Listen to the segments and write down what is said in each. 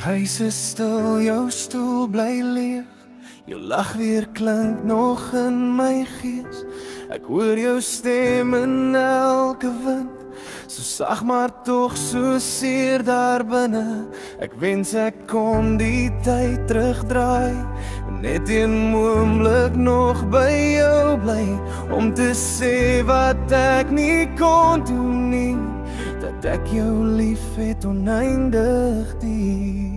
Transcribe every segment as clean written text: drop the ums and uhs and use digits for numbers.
huis is stil, jou stoel bly leeg. Jou lag weer klink nog in my gees. Ek hoor jou stem in elke wind, so sag maar tog so seer daar binne. Ek wens ek kon die tyd terugdraai, net een oomblik nog by jou bly, om te sê wat ek nie kon doen nie, dat ek jou lief het oneindig diep.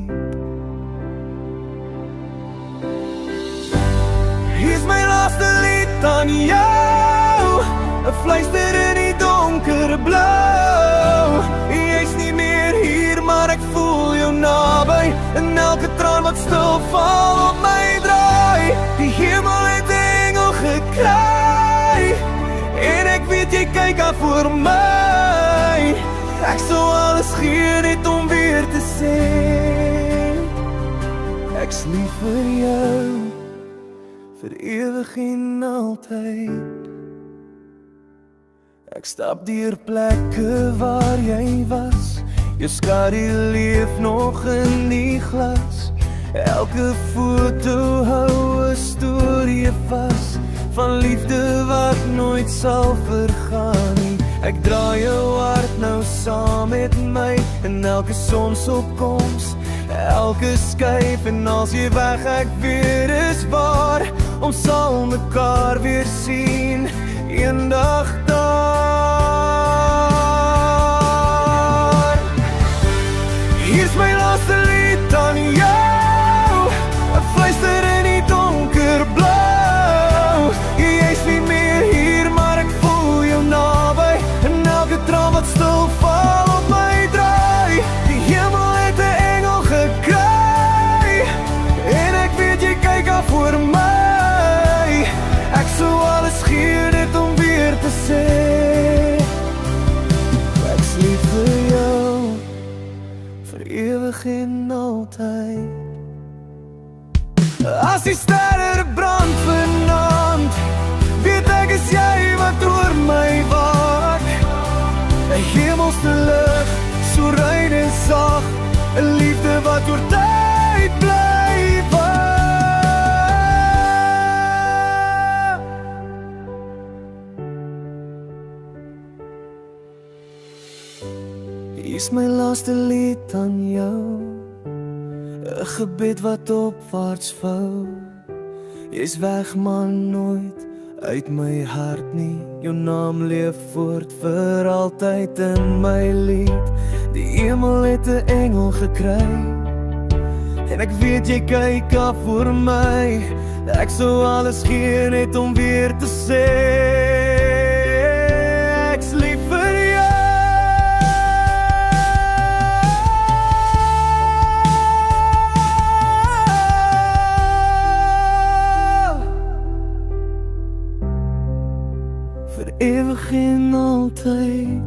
Hier is my laaste lied aan jou, 'n fluister in die donker blou. Jy's nie meer hier, maar ek voel jou naby, en elke traan wat stil val op my draai. Die hemel het 'n engel gekry, en ek weet jy kyk af voor my. Ek sou alles gee net om weer te sê, ek's lief vir jou, vir ewig en altyd. Ek stap deur plekke waar jy was, jou skadu leef nog in die glas. Elke foto hou 'n storie vas, van liefde wat nooit sal vergaan nie. Ek dra jou hart nou saam met my, in elke sonsopkoms, elke skyf, en als jy weg ek weer is waar, ons sal mekaar weer sien, eendag daar. Hier's my laaste lied aan jou, 'n fluister in die donker blou. Jy's nie meer hier, maar ek voel jou naby, en elke traan wat stil val op my draai. Die hemel het 'n engel gekry, en ek weet jy kyk af voor my. Ek sou alles gee net om weer te sê, ek's lief vir jou, vir ewig en altyd. As die sterre brand vanaand, weet ek is jy wat oor my waak. 'n hemelse lig, so rein en sag, 'n liefde wat oor tyd bly wag. Hier's my laaste lied aan jou, 'n gebed wat opwaarts vou. Jy's weg maar nooit uit my hart nie, jou naam leef voort vir altyd in my lied. Die hemel het 'n engel gekry, en ek weet jy kyk af voor my. Ek sou alles gee net om weer te sê, ek's lief vir jou, vir ewig en altyd.